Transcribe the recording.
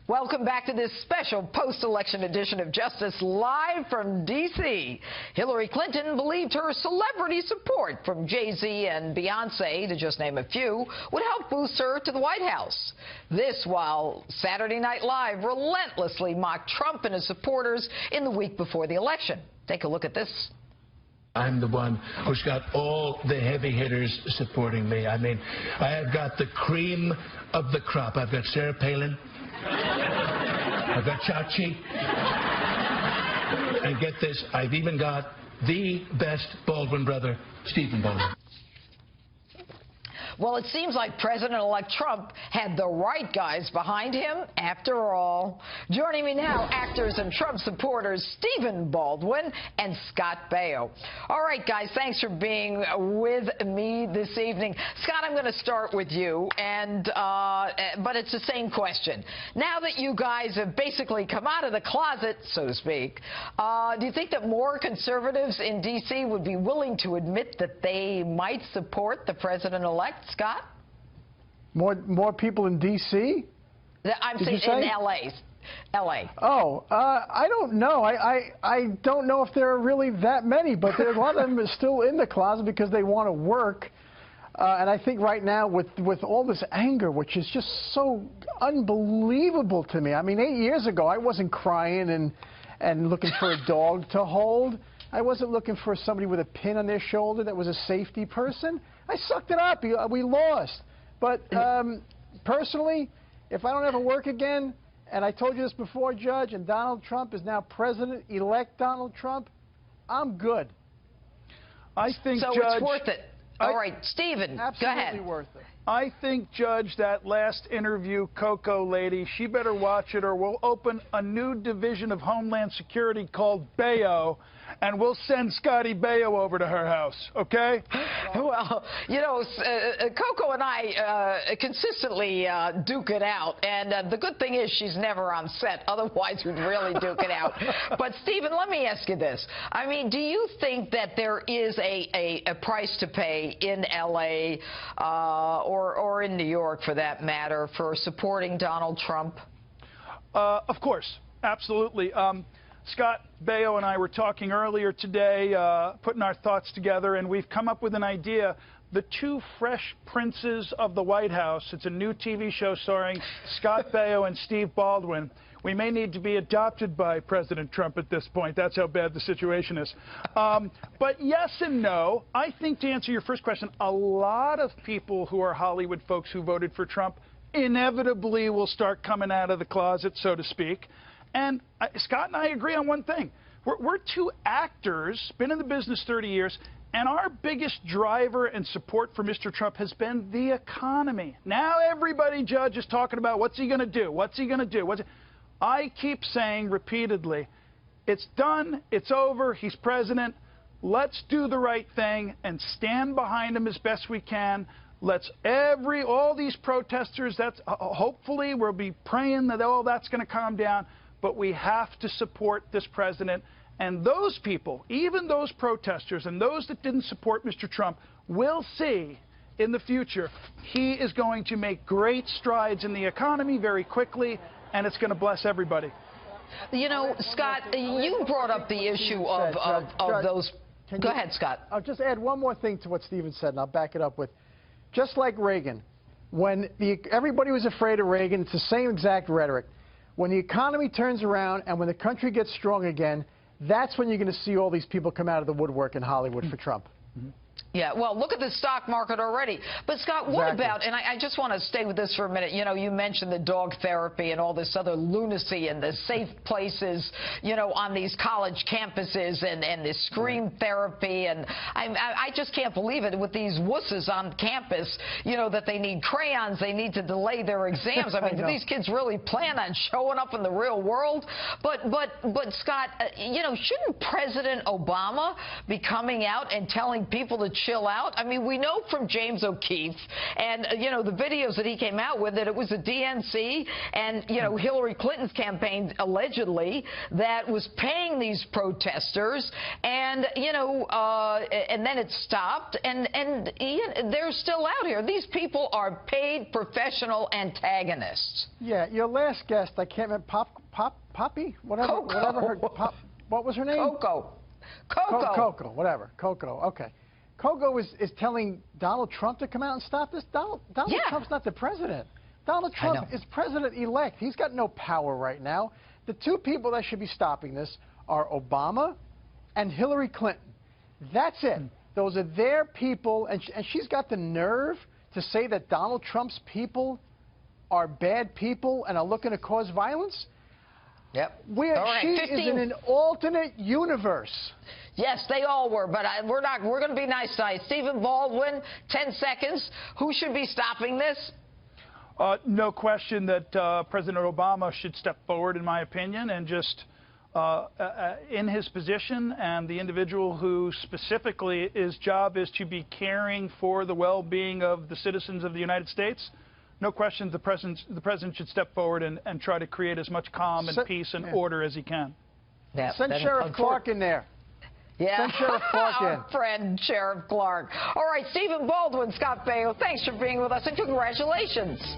Welcome back to this special post-election edition of Justice live from D.C. Hillary Clinton believed her celebrity support from Jay-Z and Beyonce, to just name a few, would help boost her to the White House. This while Saturday Night Live relentlessly mocked Trump and his supporters in the week before the election. Take a look at this. I'm the one who's got all the heavy hitters supporting me. I mean, I have got the cream of the crop. I've got Sarah Palin. I've got Chachi. And get this, I've even got the best Baldwin brother, Stephen Baldwin. Well, it seems like President-elect Trump had the right guys behind him after all. Joining me now, actors and Trump supporters Stephen Baldwin and Scott Baio. All right, guys, thanks for being with me this evening. Scott, I'm going to start with you, but it's the same question. Now that you guys have basically come out of the closet, so to speak, do you think that more conservatives in D.C. would be willing to admit that they might support the president-elect? Scott? More people in D.C.? I'm saying in L.A. L.A. Oh, I don't know. I don't know if there are really that many, but there, a lot of them are still in the closet because they want to work. And I think right now with all this anger, which is just so unbelievable to me. I mean, 8 years ago, I wasn't crying and looking for a dog to hold. I wasn't looking for somebody with a pin on their shoulder that was a safety person. I sucked it up. We lost. But personally, if I don't ever work again, and I told you this before, Judge, and Donald Trump is now President-elect Donald Trump, I'm good. I think, so Judge, it's worth it. All right, Stephen, go ahead. Absolutely worth it. I think, Judge, that last interview, Coco lady, she better watch it or we'll open a new division of Homeland Security called Baio, and we'll send Scotty Baio over to her house, okay? Well, you know, Coco and I consistently duke it out, and the good thing is she's never on set. Otherwise, we'd really duke it out. But, Stephen, let me ask you this. I mean, do you think that there is a price to pay in L.A. Or in New York, for that matter, for supporting Donald Trump? Of course, absolutely. Scott Baio and I were talking earlier today, putting our thoughts together, and we've come up with an idea. The Two Fresh Princes of the White House. It's a new TV show starring Scott Baio and Steve Baldwin. We may need to be adopted by President Trump at this point. That's how bad the situation is. But yes and no. I think, to answer your first question, a lot of people who are Hollywood folks who voted for Trump inevitably will start coming out of the closet, so to speak. And Scott and I agree on one thing. We're two actors, been in the business 30 years, and our biggest driver and support for Mr. Trump has been the economy. Now everybody, Judge, is talking about what's he going to do? What's he going to do? I keep saying repeatedly, it's done, it's over, he's president. Let's do the right thing and stand behind him as best we can. Let's all these protesters, hopefully we'll be praying that all that's going to calm down. But we have to support this president. And those people, even those protesters and those that didn't support Mr. Trump, will see in the future he is going to make great strides in the economy very quickly, and it's going to bless everybody. You know, Scott, you brought up the issue of those. Go ahead, Scott. I'll just add one more thing to what Stephen said, and I'll back it up with, just like Reagan, when everybody was afraid of Reagan, it's the same exact rhetoric. When the economy turns around and when the country gets strong again, that's when you're going to see all these people come out of the woodwork in Hollywood for Trump. Yeah, well, look at the stock market already. But, Scott, what about, and I just want to stay with this for a minute, you know, you mentioned the dog therapy and all this other lunacy and the safe places, you know, on these college campuses and the scream therapy. And I just can't believe it with these wusses on campus, you know, that they need crayons, they need to delay their exams. I mean, do these kids really plan on showing up in the real world? But Scott, you know, shouldn't President Obama be coming out and telling people to chill out? I mean, we know from James O'Keefe and, you know, the videos that he came out with that it was the DNC and, you know, Hillary Clinton's campaign, allegedly, that was paying these protesters. And, you know, and then it stopped. And they're still out here. These people are paid professional antagonists. Yeah, your last guest, I can't remember, Poppy? Whatever, Coco. whatever her, what was her name? Coco. Coco, whatever. Coco, okay. Coco is telling Donald Trump to come out and stop this. Donald Trump's not the president. Donald Trump is president-elect. He's got no power right now. The two people that should be stopping this are Obama and Hillary Clinton. That's it. Those are their people, and she's got the nerve to say that Donald Trump's people are bad people and are looking to cause violence? Yep. She is in an alternate universe. Yes, they all were, but we're not. We're going to be nice tonight. Stephen Baldwin, 10 seconds. Who should be stopping this? No question that President Obama should step forward, in my opinion, and just in his position, and the individual who specifically his job is to be caring for the well-being of the citizens of the United States. No question the president should step forward and try to create as much calm and peace and order as he can. Yeah, Send Sheriff Clark in there. Yeah. Send Sheriff Clark in. Our friend Sheriff Clark. All right, Stephen Baldwin, Scott Baio, thanks for being with us, and congratulations.